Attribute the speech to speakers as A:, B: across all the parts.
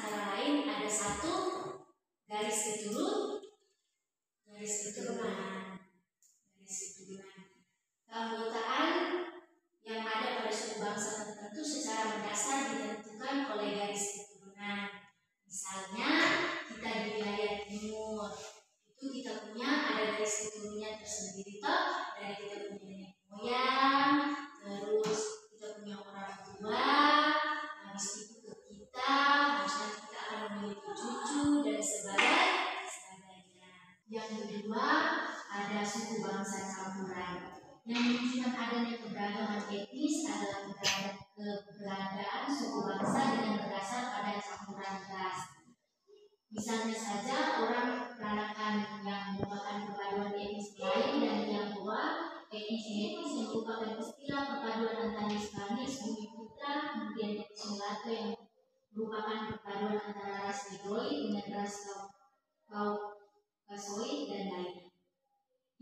A: antara lain ada satu garis keturunan. Keanggotaan yang ada pada suku bangsa tertentu secara mendasar ditentukan oleh garis keturunan. Misalnya kita di wilayah timur itu kita punya ada garis keturunannya tersendiri toh, dari kita punya nenek moyang, terus kita punya orang tua, habis itu ke kita, harusnya kita akan memiliki cucu dan sebagainya. Yang kedua ada suku bangsa campuran. Yang menunjukkan adanya keberagaman etnis adalah keberadaan suku bangsa dengan berdasar pada campuran ras. Misalnya saja orang peranakan yang merupakan perpaduan etnis Melayu dan Tionghoa, etnis yang merupakan istilah perpaduan antara Hispanis, Bumi Putra, kemudian etnis Mulato yang merupakan perpaduan antara ras Negroid dengan ras Kaukasoid dan lainnya.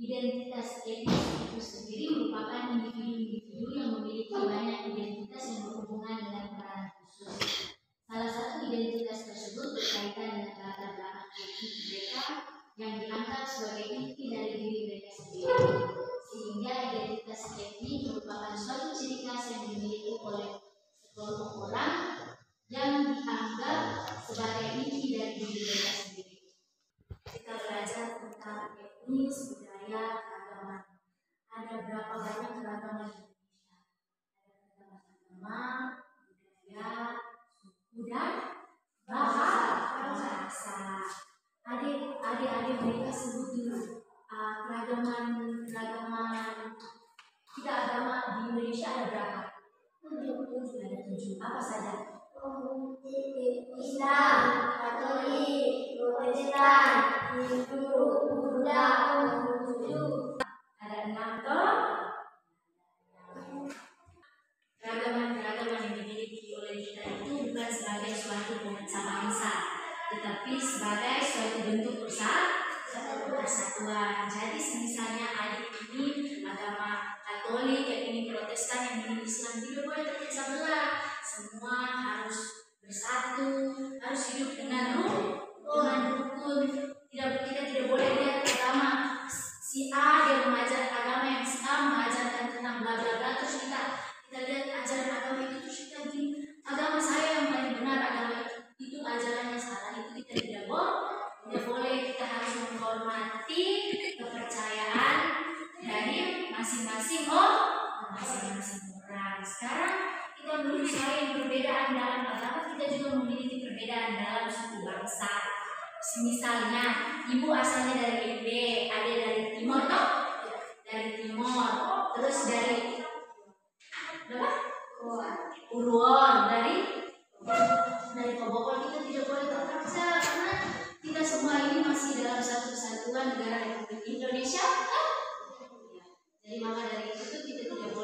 A: Identitas etnis itu sendiri merupakan individu-individu yang memiliki banyak identitas yang berhubungan dengan peran khusus. Salah satu identitas tersebut berkaitan dengan latar belakang etnis mereka yang dianggap sebagai inti dari diri mereka sendiri, sehingga identitas etnis merupakan suatu ciri khas yang dimiliki oleh sekelompok orang yang dianggap sebagai inti dari diri mereka sendiri. Kita belajar tentang etnis, budaya, keagamaan. Ada berapa banyak keragaman di Indonesia? Ada keragaman agama, budaya, suku dan bahasa. Adik-adik mereka sebut dulu keragaman kita agama di Indonesia ada berapa? Ada 7. Apa saja? Islam, Katolik, Protestan, Hindu, Buddha, Konghucu. Ada 6 toh. Keragaman yang dimiliki oleh kita itu bukan sebagai suatu pemecah bangsa, tetapi sebagai suatu bentuk persatuan. Jadi misalnya adik ini agama Katolik, yang ini Protestan, yang ini Islam, tidak boleh terpecah belah. Semua harus bersatu, harus hidup dengan rukun. Kita tidak boleh lihat agama si A dia mengajar agama yang si A mengajarkan tentang bla bla bla, terus kita lihat ajaran agama itu terus kita gini, agama saya yang paling benar, agama itu ajarannya salah, itu kita tidak boleh. Kita harus menghormati kepercayaan dari masing-masing orang. Sekarang kita memiliki selain perbedaan dalam agama, kita juga memiliki perbedaan dalam suku bangsa. Misalnya ibu asalnya dari NB, ada dari Timor toh? Dari Timor, terus dari Urwon, dari Pobokon. Kita tidak boleh terpaksa karena kita semua ini masih dalam satu kesatuan negara Republik Indonesia. Jadi maka dari itu kita tidak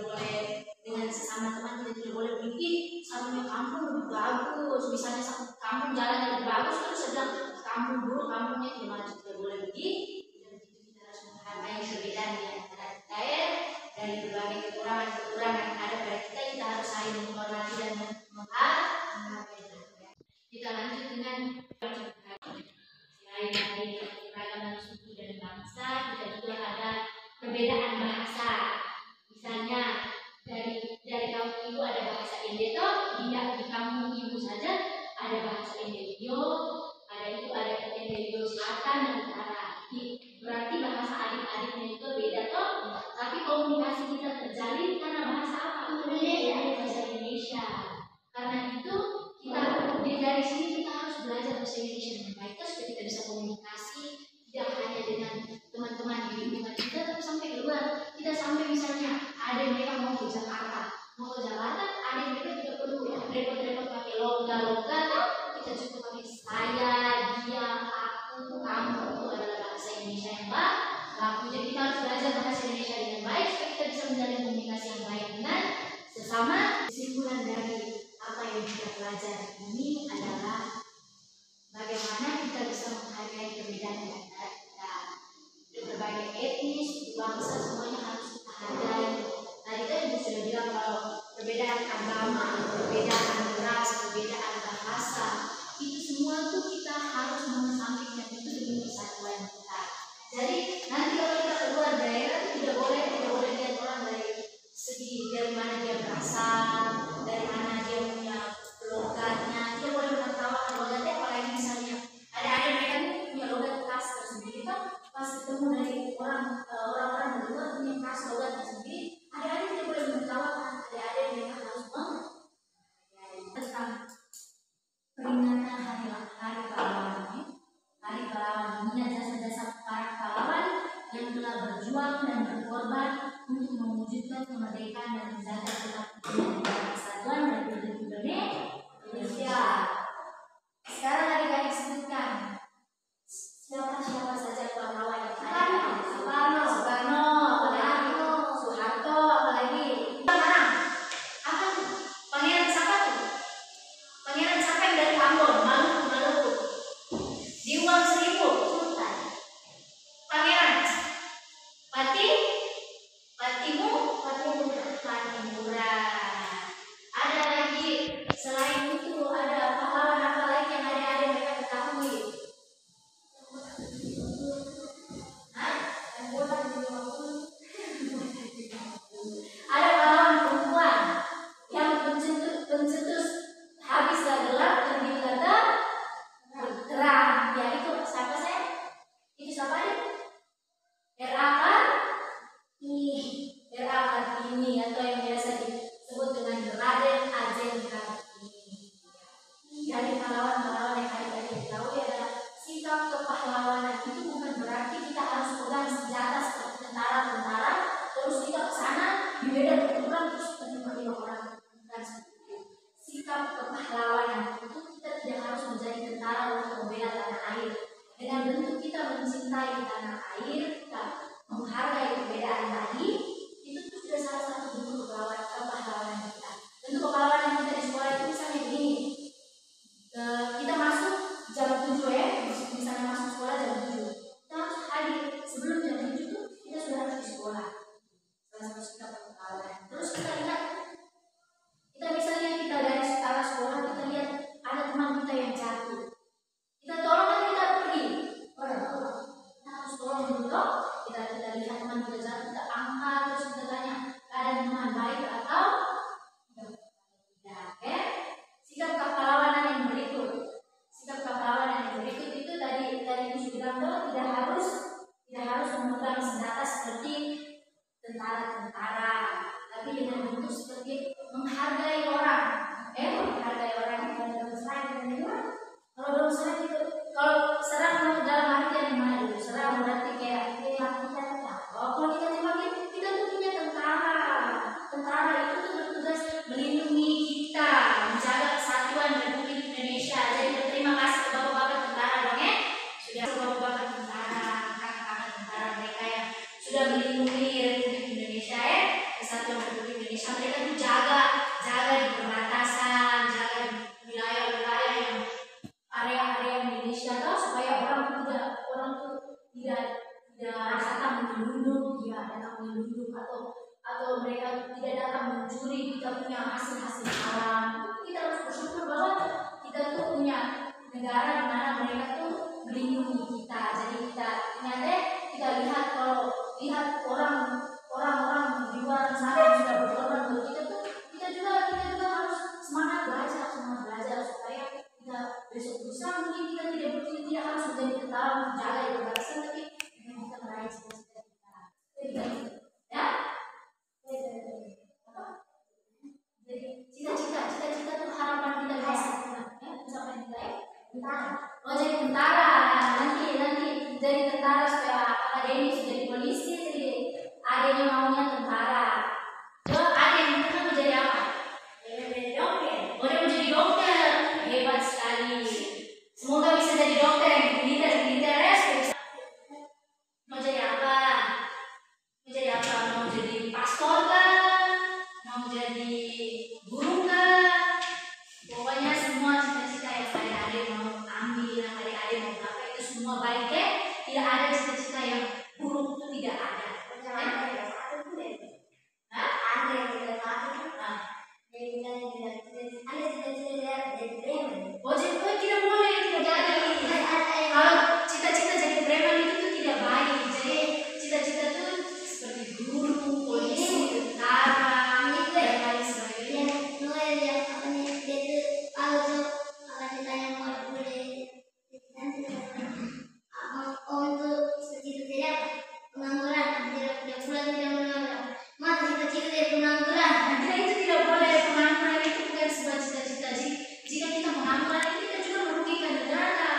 A: boleh dengan sesama teman, kita tidak boleh bikin satunya kampung lebih bagus. Misalnya satu kampung jalan lebih bagus, terus sedang kampung buruk, kampungnya tidak maju, tidak boleh begitu. Kita harus menghargai perbedaan di antara kita dari berbagai kekurangan yang ada pada kita harus saling menghormati dan menghargai. Kita lanjut dengan selain dari keragaman suku dan bangsa, kita juga ada perbedaan bahasa. Misalnya dari kampung ibu ada bahasa Ende toh, tidak di kampung ibu saja ada bahasa Ende Rio, ada Ende Rio Selatan dan Utara. Berarti bahasa adik-adiknya itu beda toh, tapi komunikasi kita terjalin karena bahasa apa? Bahasa Indonesia. Karena itu kita dari sini kita harus belajar bahasa Indonesia dengan baik, supaya kita bisa komunikasi tidak hanya dengan teman-teman di lingkungan kita, tapi sampai keluar. Kita sampai misalnya ada mereka mau ke Jakarta, ada mereka tidak perlu repot-repot pakai loga, kita cukup pakai saya, dia, aku, kamu. Itu adalah bahasa Indonesia yang baku. Jadi kita harus belajar bahasa Indonesia dengan baik supaya kita bisa menjalin komunikasi yang baik dengan sesama. Kesimpulan dari apa yang kita pelajari ini adalah bagaimana kita bisa menghargai perbedaan di antara kita. Berbagai etnis, bangsa, semuanya harus kita hargai. Tadi kan ibu sudah bilang kalau perbedaan agama, perbedaan ras, perbedaan bahasa bahasa. Itu semua tuh kita harus mengesampingkan itu demi persatuan kita. Jadi nanti kalau kita keluar daerah tidak boleh lihat orang dari segi dari mana dia berasal, dari mana dia punya logatnya. Kita boleh menertawakan logatnya, apalagi misalnya ada mereka tuh punya logat khas tersendiri kan. Pas ketemu dari orang-orang dari luar punya khas logatnya sendiri, ada tidak boleh menertawakan, ada mereka harus tentang peringatan hari pahlawan ini. Hari pahlawan mengingat jasa-jasa para pahlawan yang telah berjuang dan berkorban untuk mewujudkan kemerdekaan dan menjaga kesatuan Republik Indonesia. Sekarang adik-adik sebutkan siapa saja pahlawan yang ada. Soekarno, apalagi Soeharto, apalagi sekarang apa tuh? Pangeran siapa tuh? Pangeran siapa yang dari Ambon, Maluku? Di uang 1000 Sultan. Pangeran Patimura. Ada lagi selain itu, ada pahlawan apa lagi yang ada mereka ketahui? Ada pahlawan perempuan yang pencetus habislah gelap terbitlah terang. Ya itu siapa saya? Itu siapa nih? R.A. Kartini atau yang biasa disebut dengan Raden Ajeng Kartini. Dari pahlawan-pahlawan yang adik-adik tahu adalah sikap kepahlawanan itu bukan berarti kita harus pegang senjata seperti tentara terus kita ke sana di medan berperang terus menerima orang, bukan seperti itu. Sikap kepahlawanan itu kita tidak harus menjadi tentara untuk membela tanah air. Dengan bentuk kita mencintai tanah air, kita menghargai perbedaan tadi, itu tuh sudah salah satu bentuk kepahlawanan kita. Bentuk kepahlawanan kita di sekolah itu misalnya begini. Kita masuk jam 7 ya, misalnya masuk sekolah jam 7. Kita harus hadir sebelum jam 7 tuh kita sudah harus di sekolah. Salah satu sikap kepahlawanan. Terus kita lihat, kita dari arah sekolah kita lihat ada teman kita yang jatuh. Kita tolong kan kita pergi. Kita harus tolong dulu. Kita lihat teman kita jatuh, kita angkat terus kita tanya keadaan teman baik atau tidak. Ya. Sikap kepahlawanan yang berikut. Sikap kepahlawanan yang berikut itu tadi Ibu bilang tuh tidak harus memegang senjata seperti tentara, tapi dengan bentuk seperti menghargai orang. Menghargai orang dan bersaing dengan orang. Kalau bersaing itu, kalau serang dalam artian yang mana dulu? Serang berarti kayak kalau kita tembak kita tuh punya tentara itu tuh bertugas melindungi kita, menjaga kesatuan Republik Indonesia. Jadi berterima kasih ke bapak-bapak tentara dong ya. Sudah bapak-bapak tentara, kakak-kakak tentara mereka yang sudah melindungi Republik Indonesia ya, kesatuan Republik Indonesia. Mereka tuh jaga di perbatasan, jaga di wilayah-wilayah yang area-area Indonesia tuh supaya orang tuh tidak datang menyelundup, atau mereka tidak datang mencuri kita punya hasil alam. Kita harus bersyukur bahwa kita tuh punya negara di mana mereka tuh melindungi kita. Jadi kita lihat orang-orang di luar sana yang sudah berkorban untuk kita juga harus semangat belajar supaya kita besok lusa mungkin kita tidak harus menjadi tentara untuk jaga di perbatasan, tapi dengan kita meraih cita-cita kita. Ya? Jadi cita-cita itu harapan kita bisa mencapai nilai tentara. Jadi tentara nanti
B: pengangguran, tidak pula tidak mengangguran. Mata cita-cita dari pengangguran.
A: Kita itu tidak boleh, pengangguran itu bukan sebuah cita-cita. Jika kita mengangguran itu kita juga merugikan negara.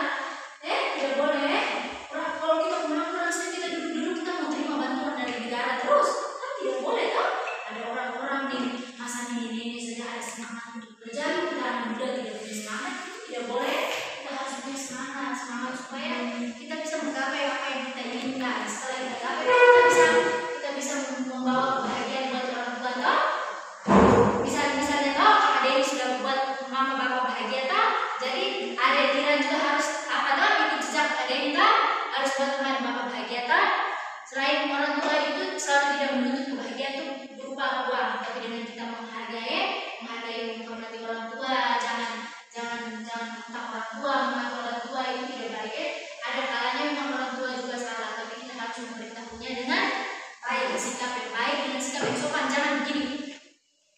A: Tidak boleh. Kalau kita pengangguran saja kita duduk-duduk kita mau terima bantuan dari negara terus, kan tidak boleh toh. Ada orang-orang di masa ini saja ada semangat untuk kerja, kita anak muda tidak punya semangat, tidak boleh. Kita harus punya semangat supaya kita bisa menggapai apa yang kita inginkan. Setelah kita gapai, kita bisa membawa kebahagiaan buat orang tua toh. Misalnya toh adik sudah membuat mama bapak bahagia toh, jadi adik Dira juga harus apa toh, ikut jejak adik kita harus buat mama bapak bahagia toh. Selain orang tua itu selalu tidak menuntut kebahagiaan itu berupa uang, tapi dengan kita menghormati orang tua, jangan tentang orang tua, mengaku orang tua itu tidak baik. Ada kalanya memang orang tua juga salah, tapi kita harus memberitahunya dengan baik, sikap yang baik, dengan sikap yang sopan. Jangan begini,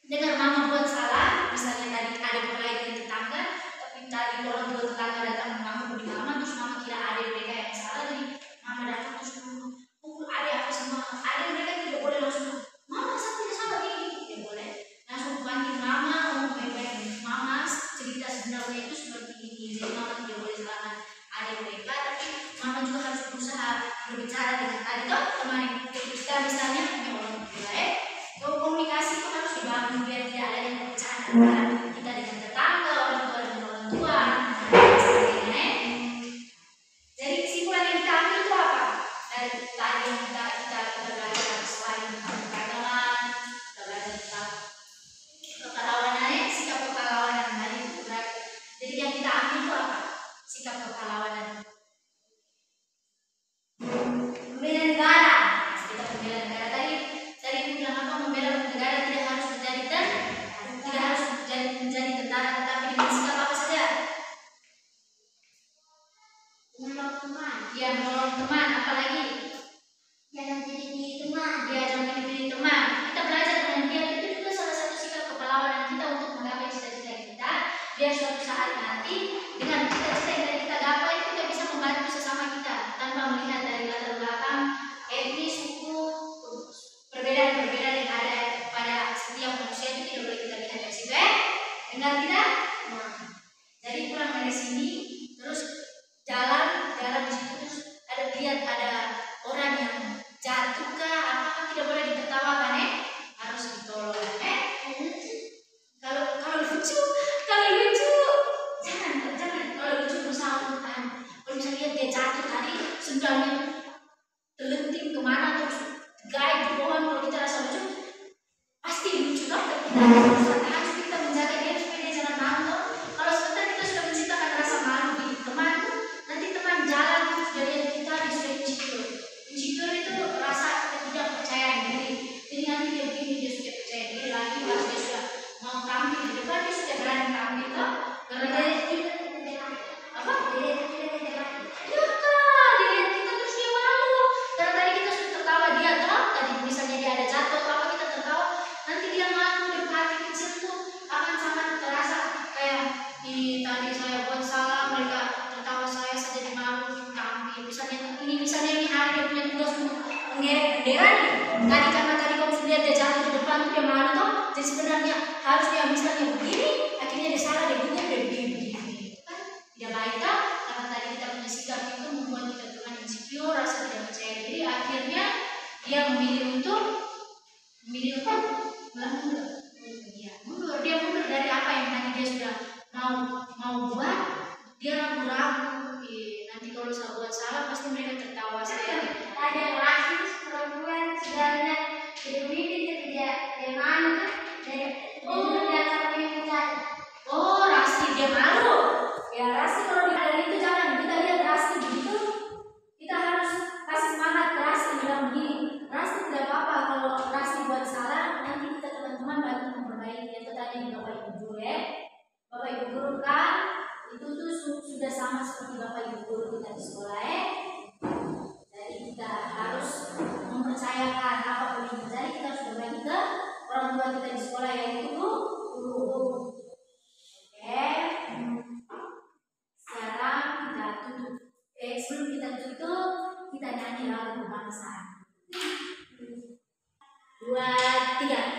A: dengar mama buat salah, misalnya tadi ada berkelahi dengan tetangga, tapi tadi orang tua tetangga datang mengamuk di mama, terus mama kira ada mereka yang salah, jadi mama datang terus pukul adik apa semua. Adik mereka tidak boleh langsung, mama saya tidak salah ini, tidak boleh. Langsung panggil mama, ngomong baik-baik, mama cerita sebenarnya itu seperti ini, jadi mama tidak boleh salahkan adik mereka, tapi mama juga harus berusaha berbicara dengan tadi toh teman kita misalnya punya orang tua komunikasi itu harus dibangun biar tidak ada yang perpecahan antara kita dengan tetangga, orang tua dengan orang tua, dan sebagainya. Jadi kesimpulan yang kita ambil itu apa? Dari tadi yang kita belajar selain tentang keagamaan, kita belajar tentang kepahlawanan, sikap kepahlawanan tadi itu berarti. Jadi yang kita ambil itu apa? Sikap kepahlawanan. Membela negara. Kita membela negara tadi bilang apa? Membela negara tidak harus menjadi tentara, tetapi dengan sikap apa saja?
B: Menolong teman.
A: Ya, menolong teman, apalagi?
B: Jangan jadi teman.
A: Ya, jangan pilih teman. Kita belajar dengan dia, itu juga salah satu sikap kepahlawanan kita untuk menggapai cita-cita kita. Biar suatu saat nanti dengan cita-cita yang kita gapai kita bisa membantu sesama kita tanpa melihat dari latar belakang etnis, suku, perbedaan-perbedaan yang ada pada setiap manusia itu tidak boleh kita lihat dari situ Dengar tidak? Jadi pulang dari sini terus jalan di situ terus ada orang yang jatuh kah apakah tidak boleh ditertawakan harus ditolong kalau lucu jangan kalau lucu berusaha untuk tahan. Kalau misalnya lihat dia jatuh tadi sendalnya terlenting kemana terus gaya di pohon, kalau kita rasa lucu pasti lucu toh, kita harus kita menjaga dia supaya dia jangan malu. Kalau sebentar kita sudah menciptakan rasa malu di teman, nanti teman jalan terus dari kita dia sudah insecure itu rasa ketidakpercayaan diri. Jadi nanti dia begini dia sudah percaya diri lagi, pas dia sudah mau tampil di depan dia sudah berani tampil toh, karena dia apa? Dilihat kita terus dia malu. Karena tadi kita sudah tertawa dia toh, tadi misalnya dia ada jatuh apa kita tertawa, nanti dia malu di hati kecil tuh akan sangat terasa kayak tadi saya buat salah mereka tertawa saya saja malu tampil. Misalnya ini hari dia punya tugas untuk mengerek bendera nih. Tadi karena tadi kamu sudah lihat dia jatuh di depan tuh dia malu toh, jadi sebenarnya harus dia misalnya begini, akhirnya dia salah dia gugur dia begini kan tidak baik toh, karena tadi kita punya sikap itu membuat kita dengan insecure, rasa tidak percaya diri, akhirnya dia memilih untuk mundur. Dia mundur dari apa yang tadi dia sudah mau buat, dia ragu-ragu. Nanti kalau saya buat salah pasti mereka tertawa saya.
B: Ada rasis perempuan segalanya jadi pemimpin tidak malu
A: rasis dia malu ya. Rasis kalau dari itu jangan kita lihat rasis begitu, kita harus kasih semangat ke rasis bilang begini, rasis tidak apa-apa kalau rasis buat salah, nanti kita teman-teman bantu memperbaiki. Itu tadi Bapak Ibu guru Bapak Ibu guru kan itu tuh sudah sama seperti Bapak Ibu guru kita di sekolah Jadi kita harus mempercayakan apapun yang terjadi kita harus berbagi ke orang tua kita di sekolah yaitu guru. Sekarang kita tutup. Sebelum kita tutup kita nyanyi lagu kebangsaan.
B: 2, 3.